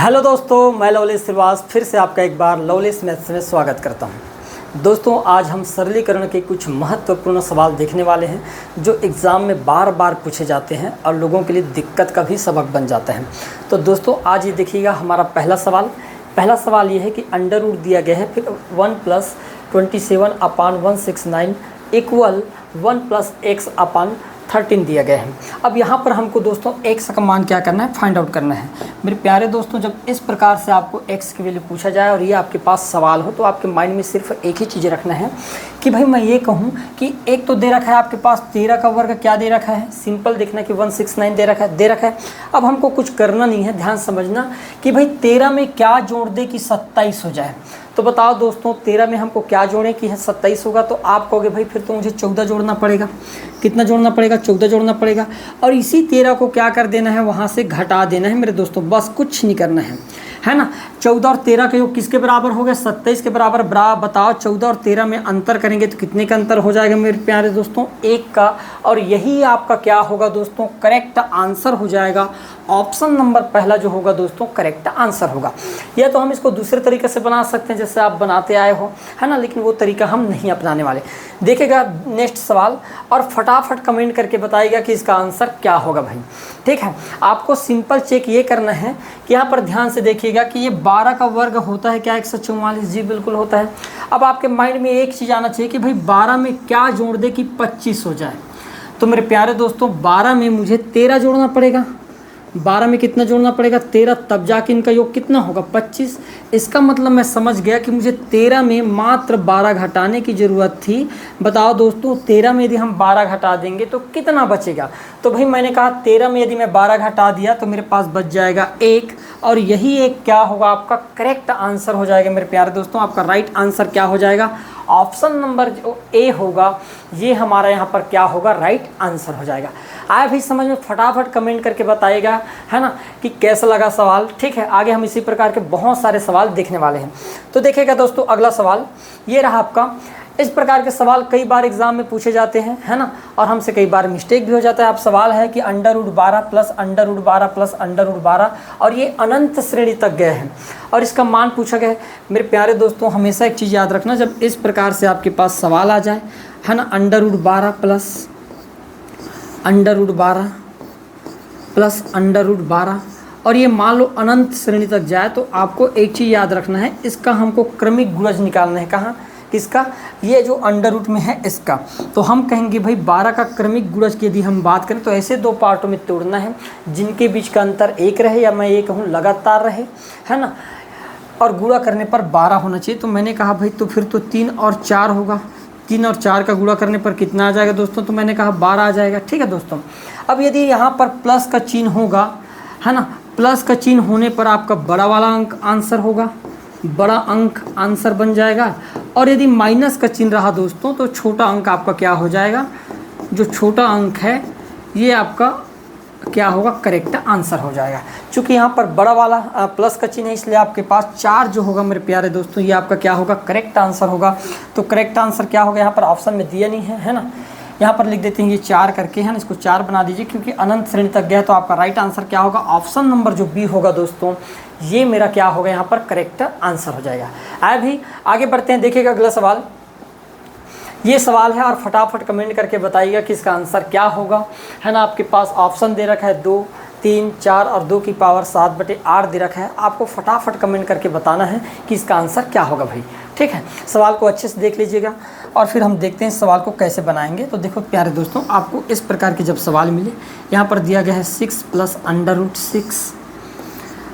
Hello दोस्तों, मैं लवलेश श्रीवास फिर से आपका एक बार लवलेश मैथ्स में स्वागत करता हूं। दोस्तों, आज हम सरलीकरण के कुछ महत्वपूर्ण सवाल देखने वाले हैं जो एग्ज़ाम में बार बार पूछे जाते हैं और लोगों के लिए दिक्कत का भी सबक बन जाता है। तो दोस्तों, आज ये देखिएगा हमारा पहला सवाल ये है कि अंडर रूट दिया गया है, फिर 1 + 27/169 इक्वल 1 + x/13 दिया गया है। अब यहाँ पर हमको दोस्तों x का मान क्या करना है, फाइंड आउट करना है। मेरे प्यारे दोस्तों, जब इस प्रकार से आपको x की वैल्यू पूछा जाए और ये आपके पास सवाल हो तो आपके माइंड में सिर्फ एक ही चीज़ रखना है कि भाई मैं ये कहूँ कि एक तो दे रखा है आपके पास 13 का वर्ग क्या दे रखा है, सिंपल देखना कि 169 दे रखा है। अब हमको कुछ करना नहीं है, ध्यान समझना कि भाई 13 में क्या जोड़ दे कि 27 हो जाए। तो बताओ दोस्तों, 13 में हमको क्या जोड़ें कि 27 होगा। तो आप कहोगे भाई फिर तो मुझे 14 जोड़ना पड़ेगा। कितना जोड़ना पड़ेगा? 14 जोड़ना पड़ेगा। और इसी 13 को क्या कर देना है, वहाँ से घटा देना है मेरे दोस्तों, बस कुछ नहीं करना है ना। 14 और 13 का योग किसके बराबर हो गया? 27 के बराबर। बताओ 14 और 13 में अंतर करेंगे तो कितने का अंतर हो जाएगा मेरे प्यारे दोस्तों? 1 का। और यही आपका क्या होगा दोस्तों? करेक्ट आंसर हो जाएगा। ऑप्शन नंबर पहला जो होगा दोस्तों करेक्ट आंसर होगा। या तो हम इसको दूसरे तरीके से बना सकते हैं जैसे आप बनाते आए हो, है ना, लेकिन वो तरीका हम नहीं अपनाने वाले। देखिएगा नेक्स्ट सवाल और फटाफट कमेंट करके बताइएगा कि इसका आंसर क्या होगा भाई। ठीक है, आपको सिंपल चेक ये करना है कि यहाँ पर ध्यान से देखिएगा कि ये 12 का वर्ग होता है क्या 144? जी बिल्कुल होता है। अब आपके माइंड में एक चीज़ आना चाहिए कि भाई 12 में क्या जोड़ दे कि 25 हो जाए। तो मेरे प्यारे दोस्तों, 12 में मुझे 13 जोड़ना पड़ेगा। 12 में कितना जोड़ना पड़ेगा? 13, तब जाके इनका योग कितना होगा? 25। इसका मतलब मैं समझ गया कि मुझे 13 में मात्र 12 घटाने की ज़रूरत थी। बताओ दोस्तों, 13 में यदि हम 12 घटा देंगे तो कितना बचेगा? तो भाई मैंने कहा 13 में यदि मैं 12 घटा दिया तो मेरे पास बच जाएगा 1, और यही एक क्या होगा आपका करेक्ट आंसर हो जाएगा मेरे प्यारे दोस्तों। आपका राइट आंसर क्या हो जाएगा? ऑप्शन नंबर जो ए होगा ये हमारा यहाँ पर क्या होगा? राइट आंसर हो जाएगा। आया भी समझ में? फटाफट कमेंट करके बताइएगा, है ना, कि कैसा लगा सवाल। ठीक है, आगे हम इसी प्रकार के बहुत सारे सवाल देखने वाले हैं। तो देखिएगा दोस्तों, अगला सवाल ये रहा आपका। इस प्रकार के सवाल कई बार एग्जाम में पूछे जाते हैं, है ना, और हमसे कई बार मिस्टेक भी हो जाता है। अब सवाल है कि √12 + √12 + √12, और ये अनंत श्रेणी तक गए हैं और इसका मान पूछा गया है। मेरे प्यारे दोस्तों, हमेशा एक चीज़ याद रखना, जब इस प्रकार से आपके पास सवाल आ जाए, है ना, √12 + √12 + √12, और ये मान लो अनंत श्रेणी तक जाए, तो आपको एक चीज़ याद रखना है, इसका हमको क्रमिक गुणज निकालना है। कहाँ? किसका? ये जो अंडर रूट में है इसका। तो हम कहेंगे भाई 12 का क्रमिक गुणज की यदि हम बात करें तो ऐसे दो पार्टों में तोड़ना है जिनके बीच का अंतर 1 रहे, या मैं ये कहूँ लगातार रहे, है ना, और गुणा करने पर 12 होना चाहिए। तो मैंने कहा भाई तो फिर तो 3 और 4 होगा। 3 और 4 का गुणा करने पर कितना आ जाएगा दोस्तों? तो मैंने कहा 12 आ जाएगा। ठीक है दोस्तों, अब यदि यहाँ पर प्लस का चिन्ह होगा, है ना, प्लस का चिन्ह होने पर आपका बड़ा वाला अंक आंसर होगा, बड़ा अंक आंसर बन जाएगा। और यदि माइनस का चिन्ह रहा दोस्तों तो छोटा अंक आपका क्या हो जाएगा? जो छोटा अंक है ये आपका क्या होगा? करेक्ट आंसर हो जाएगा। चूँकि यहाँ पर बड़ा वाला प्लस का चिन्ह है इसलिए आपके पास 4 जो होगा मेरे प्यारे दोस्तों ये आपका क्या होगा? करेक्ट आंसर होगा। तो करेक्ट आंसर क्या होगा? यहाँ पर ऑप्शन में दिया नहीं है, है ना, यहाँ पर लिख देते हैं ये 4 करके, है ना, इसको 4 बना दीजिए क्योंकि अनंत श्रेणी तक गया। तो आपका राइट आंसर क्या होगा? ऑप्शन नंबर जो बी होगा दोस्तों ये मेरा क्या होगा? यहाँ पर करेक्ट आंसर हो जाएगा। आए भी आगे बढ़ते हैं, देखिएगा अगला सवाल। ये सवाल है और फटाफट कमेंट करके बताइएगा कि इसका आंसर क्या होगा, है ना। आपके पास ऑप्शन दे रखा है 2, 3, 4 और 2 की पावर 7/8 दे रखा है। आपको फटाफट कमेंट करके बताना है कि इसका आंसर क्या होगा भाई। ठीक है, सवाल को अच्छे से देख लीजिएगा और फिर हम देखते हैं इस सवाल को कैसे बनाएंगे। तो देखो प्यारे दोस्तों, आपको इस प्रकार के जब सवाल मिले, यहाँ पर दिया गया है 6 + √6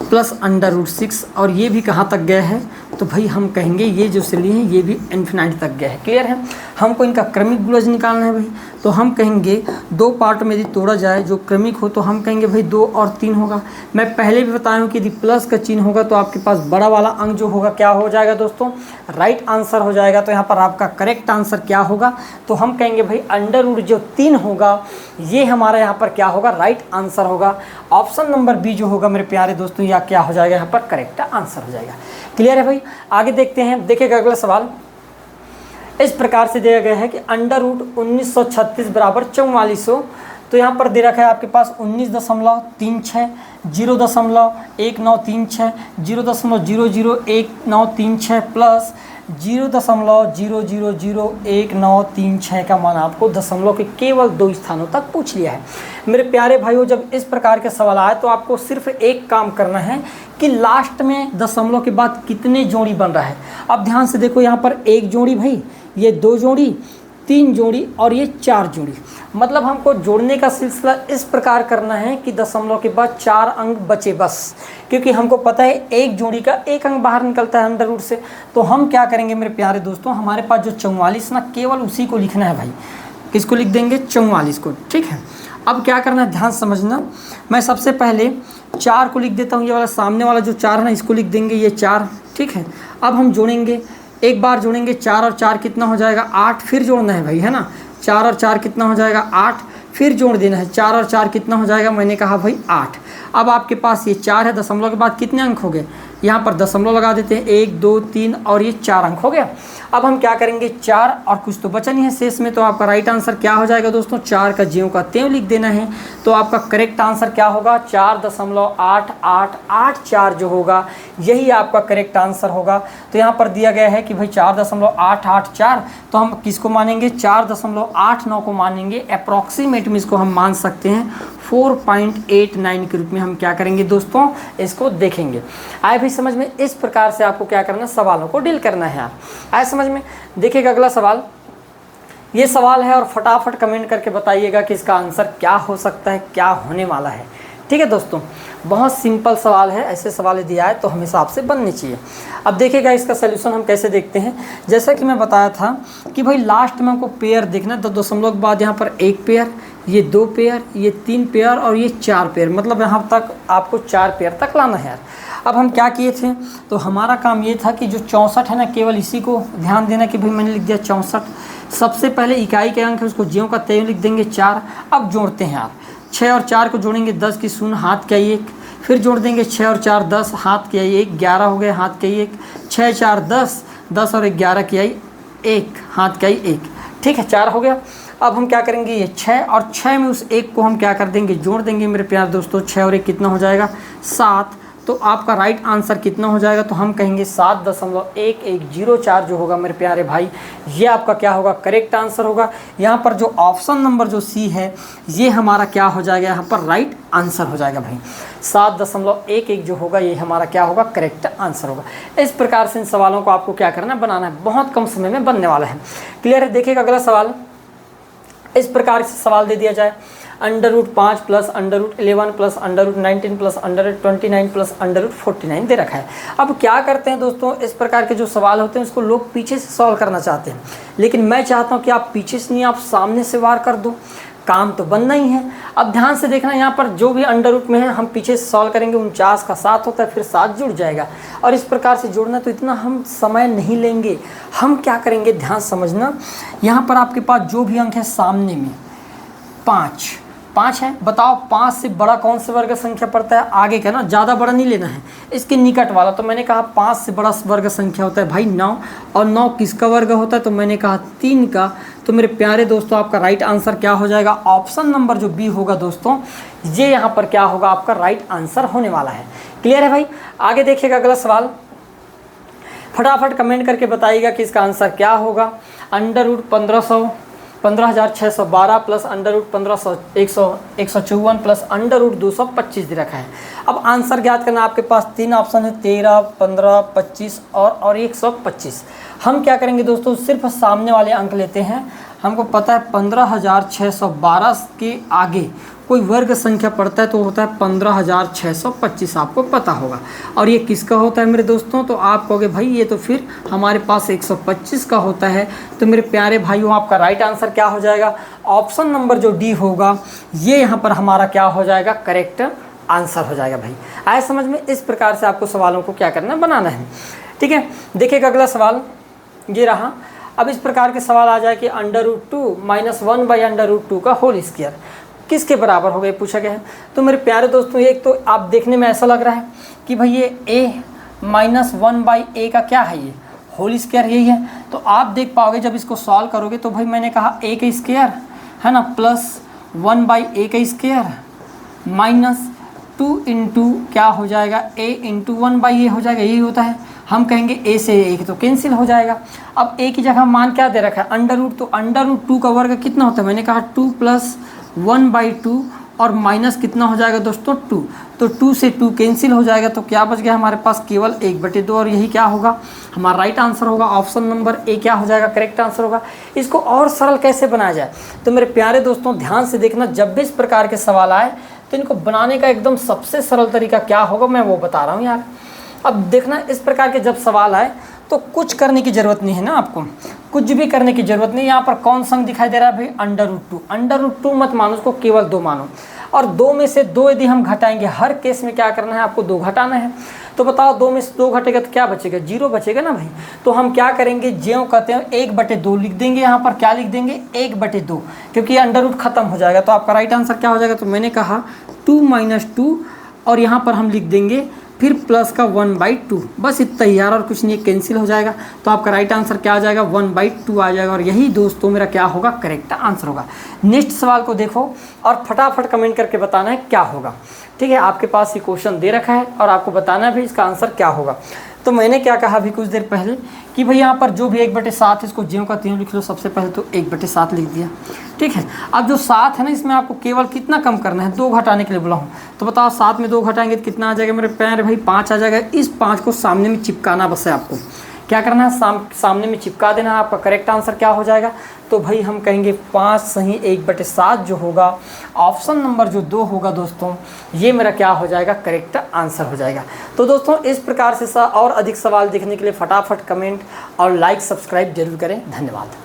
+ √6, और ये भी कहाँ तक गया है? तो भाई हम कहेंगे ये जो श्रेणी है ये भी इन्फिनिटी तक गया है। क्लियर है? हमको इनका क्रमिक गुणज निकालना है भाई। तो हम कहेंगे दो पार्ट में यदि तोड़ा जाए जो क्रमिक हो तो हम कहेंगे भाई 2 और 3 होगा। मैं पहले भी बताया हूँ कि यदि प्लस का चिन्ह होगा तो आपके पास बड़ा वाला अंक जो होगा क्या हो जाएगा दोस्तों? राइट आंसर हो जाएगा। तो यहाँ पर आपका करेक्ट आंसर क्या होगा? तो हम कहेंगे भाई अंडर रूट जो 3 होगा ये हमारा यहाँ पर क्या होगा? राइट आंसर होगा। ऑप्शन नंबर बी जो होगा मेरे प्यारे दोस्तों या क्या हो जाएगा? यहाँ पर करेक्ट आंसर हो जाएगा। क्लियर है भाई? आगे देखते हैं, देखिएगा अगला सवाल। इस प्रकार से दिया गया है कि अंडर रूट 1936 = 4400 तो यहाँ पर दे रखा है आपके पास 19.36, 0.1936, 0.00196 प्लस 0.0001936 का मान आपको दशमलव के केवल 2 स्थानों तक पूछ लिया है। मेरे प्यारे भाइयों, जब इस प्रकार के सवाल आए तो आपको सिर्फ एक काम करना है कि लास्ट में दशमलव के बाद कितने जोड़ी बन रहा है। अब ध्यान से देखो, यहाँ पर 1 जोड़ी भाई, ये 2 जोड़ी, 3 जोड़ी और ये 4 जोड़ी। मतलब हमको जोड़ने का सिलसिला इस प्रकार करना है कि दशमलव के बाद 4 अंक बचे बस, क्योंकि हमको पता है 1 जोड़ी का 1 अंक बाहर निकलता है अंडर रूट से। तो हम क्या करेंगे मेरे प्यारे दोस्तों, हमारे पास जो 44 ना, केवल उसी को लिखना है भाई। किसको लिख देंगे? 44 को। ठीक है, अब क्या करना है ध्यान समझना। मैं सबसे पहले 4 को लिख देता हूँ, ये वाला सामने वाला जो 4 है ना, इसको लिख देंगे, ये 4। ठीक है, अब हम जोड़ेंगे, एक बार जोड़ेंगे, 4 और 4 कितना हो जाएगा? 8। फिर जोड़ना है भाई, है ना, 4 और 4 कितना हो जाएगा? 8। फिर जोड़ देना है, 4 और 4 कितना हो जाएगा? मैंने कहा भाई 8। अब आपके पास ये 4 है, दशमलव के बाद कितने अंक हो गए? यहाँ पर दशमलव लगा देते हैं, 1 2 3 और ये 4 अंक हो गया। अब हम क्या करेंगे, 4 और कुछ तो बचा नहीं है शेष में, तो आपका राइट आंसर क्या हो जाएगा दोस्तों? 4 का ज्यों का त्यों लिख देना है। तो आपका करेक्ट आंसर क्या होगा? 4.8884 जो होगा, यही आपका करेक्ट आंसर होगा। तो यहाँ पर दिया गया है कि भाई 4.884, तो हम किसको मानेंगे? 4.89 को मानेंगे। अप्रॉक्सीमेट में इसको हम मान सकते हैं 4.89 के रूप में हम क्या करेंगे दोस्तों, इसको देखेंगे। आए भी समझ में? इस प्रकार से आपको क्या करना है, सवालों को डील करना है। आप आए समझ में? देखिएगा अगला सवाल, ये सवाल है और फटाफट कमेंट करके बताइएगा कि इसका आंसर क्या हो सकता है, क्या होने वाला है। ठीक है दोस्तों, बहुत सिंपल सवाल है, ऐसे सवाल दिया है तो हम हिसाब से बनने चाहिए। अब देखिएगा इसका सलूशन हम कैसे देखते हैं। जैसा कि मैं बताया था कि भाई लास्ट में हमको पेयर देखना है, तो दशमलव के बाद यहाँ पर 1 पेयर, ये 2 पेयर, ये 3 पेयर और ये 4 पेयर, मतलब यहाँ तक आपको 4 पेयर तक लाना है यार। अब हम क्या किए थे, तो हमारा काम ये था कि जो 64 है ना, केवल इसी को ध्यान देना कि भाई मैंने लिख दिया 64। सबसे पहले इकाई के अंक है, उसको ज्यों का त्यों लिख देंगे 4। अब जोड़ते हैं आप, 6 और 4 को जोड़ेंगे, 10 की 0 हाथ का 1। फिर जोड़ देंगे 6 और 4 10 हाथ का 1, 11 हो गए हाथ का 1। 6 4 10, 10 और 11 की 1 हाथ का 1। ठीक है, 4 हो गया। अब हम क्या करेंगे, ये 6 और 6 में उस 1 को हम क्या कर देंगे, जोड़ देंगे मेरे प्यारे दोस्तों। 6 और 1 कितना हो जाएगा? 7। तो आपका राइट आंसर कितना हो जाएगा? तो हम कहेंगे 7.1104 जो होगा मेरे प्यारे भाई, ये आपका क्या होगा? करेक्ट आंसर होगा। यहाँ पर जो ऑप्शन नंबर जो सी है, ये हमारा क्या हो जाएगा? यहाँ पर राइट आंसर हो जाएगा भाई। 7.11 जो होगा, ये हमारा क्या होगा? करेक्ट आंसर होगा। इस प्रकार से इन सवालों को आपको क्या करना है, बनाना है। बहुत कम समय में बनने वाला है। क्लियर है? देखिएगा अगला सवाल, इस प्रकार से सवाल दे दिया जाए, √5 प्लस √11 प्लस √19 प्लस √29 प्लस √49 दे रखा है। अब क्या करते हैं दोस्तों, इस प्रकार के जो सवाल होते हैं उसको लोग पीछे से सॉल्व करना चाहते हैं, लेकिन मैं चाहता हूं कि आप पीछे से नहीं, आप सामने से वार कर दो, काम तो बनना ही है। अब ध्यान से देखना, यहाँ पर जो भी अंडर रूट में है हम पीछे से सॉल्व करेंगे, 49 का 7 होता है, फिर 7 जुड़ जाएगा। और इस प्रकार से जोड़ना, तो इतना हम समय नहीं लेंगे। हम क्या करेंगे, ध्यान समझना, यहाँ पर आपके पास जो भी अंक है सामने में 5 है, बताओ 5 से बड़ा कौन सा वर्ग संख्या पड़ता है? आगे का ना, ज़्यादा बड़ा नहीं लेना है, इसके निकट वाला। तो मैंने कहा 5 से बड़ा वर्ग संख्या होता है भाई 9, और 9 किसका वर्ग होता है? तो मैंने कहा 3 का। तो मेरे प्यारे दोस्तों, आपका राइट आंसर क्या हो जाएगा? ऑप्शन नंबर जो बी होगा दोस्तों, ये यहाँ पर क्या होगा? आपका राइट आंसर होने वाला है। क्लियर है भाई? आगे देखिएगा अगला सवाल, फटाफट कमेंट करके बताइएगा कि इसका आंसर क्या होगा। √15,612 प्लस √154 प्लस √225 दे रखा है। अब आंसर ज्ञात करना, आपके पास 3 ऑप्शन है, 13, 15, 25 और 125। हम क्या करेंगे दोस्तों, सिर्फ सामने वाले अंक लेते हैं। हमको पता है 15,612 के आगे कोई वर्ग संख्या पड़ता है तो होता है 15,625, आपको पता होगा। और ये किसका होता है मेरे दोस्तों? तो आप कहोगे भाई ये तो फिर हमारे पास 125 का होता है। तो मेरे प्यारे भाइयों, आपका राइट आंसर क्या हो जाएगा? ऑप्शन नंबर जो डी होगा, ये यहाँ पर हमारा क्या हो जाएगा? करेक्ट आंसर हो जाएगा भाई। आए समझ में? इस प्रकार से आपको सवालों को क्या करना है, बनाना है। ठीक है, देखिएगा अगला सवाल ये रहा। अब इस प्रकार के सवाल आ जाए कि √2 - 1/√2 का होल स्क्वायर किसके बराबर हो गए, पूछा गया है। तो मेरे प्यारे दोस्तों, एक तो आप देखने में ऐसा लग रहा है कि भाई ये a - 1/a का क्या है, ये होल स्क्वायर यही है। तो आप देख पाओगे जब इसको सॉल्व करोगे, तो भाई मैंने कहा a का स्क्वायर है ना, प्लस 1/a² माइनस 2 इंटू क्या हो जाएगा a इंटू 1/a हो जाएगा, यही होता है। हम कहेंगे a से a तो कैंसिल हो जाएगा। अब a की जगह मान क्या दे रखा है, अंडर रूट, तो अंडर रूट 2 का वर्ग कितना होता है, मैंने कहा 2 + 1/2 और माइनस कितना हो जाएगा दोस्तों 2, तो 2 से 2 कैंसिल हो जाएगा, तो क्या बच गया हमारे पास केवल 1/2 और यही क्या होगा हमारा राइट आंसर होगा। ऑप्शन नंबर ए क्या हो जाएगा, करेक्ट आंसर होगा। इसको और सरल कैसे बनाया जाए, तो मेरे प्यारे दोस्तों ध्यान से देखना, जब भी इस प्रकार के सवाल आए तो इनको बनाने का एकदम सबसे सरल तरीका क्या होगा मैं वो बता रहा हूँ यार। अब देखना, इस प्रकार के जब सवाल आए तो कुछ करने की ज़रूरत नहीं है ना, आपको कुछ भी करने की ज़रूरत नहीं। यहाँ पर कौन सा दिखाई दे रहा है भाई, √2। √2 मत मानो, उसको केवल 2 मानो, और 2 में से 2 यदि हम घटाएंगे, हर केस में क्या करना है आपको 2 घटाना है। तो बताओ 2 में से 2 घटेगा तो क्या बचेगा, 0 बचेगा ना भाई। तो हम क्या करेंगे, ज्यों कहते हैं 1/2 लिख देंगे, यहाँ पर क्या लिख देंगे 1/2, क्योंकि √ खत्म हो जाएगा। तो आपका राइट आंसर क्या हो जाएगा, तो मैंने कहा 2 - 2 और यहाँ पर हम लिख देंगे फिर प्लस का 1/2, बस इतना ही यार, और कुछ नहीं, कैंसिल हो जाएगा। तो आपका राइट आंसर क्या आ जाएगा, 1/2 आ जाएगा, और यही दोस्तों मेरा क्या होगा, करेक्ट आंसर होगा। नेक्स्ट सवाल को देखो और फटाफट कमेंट करके बताना है क्या होगा। ठीक है, आपके पास ये क्वेश्चन दे रखा है और आपको बताना है भी इसका आंसर क्या होगा। तो मैंने क्या कहा अभी कुछ देर पहले कि भाई यहाँ पर जो भी 1/7 है इसको ज्यों का त्यों लिख लो। सबसे पहले तो 1/7 लिख दिया, ठीक है। अब जो 7 है ना, इसमें आपको केवल कितना कम करना है, 2 घटाने के लिए बोला हूँ। तो बताओ 7 में 2 घटाएंगे तो कितना आ जाएगा मेरे प्यारे भाई, 5 आ जाएगा। इस 5 को सामने में चिपकाना बस है, आपको क्या करना है, सामने में चिपका देना है। आपका करेक्ट आंसर क्या हो जाएगा, तो भाई हम कहेंगे 5 सही 1/7 जो होगा, ऑप्शन नंबर जो 2 होगा दोस्तों, ये मेरा क्या हो जाएगा, करेक्ट आंसर हो जाएगा। तो दोस्तों इस प्रकार से और अधिक सवाल देखने के लिए फटाफट कमेंट और लाइक सब्सक्राइब जरूर करें। धन्यवाद।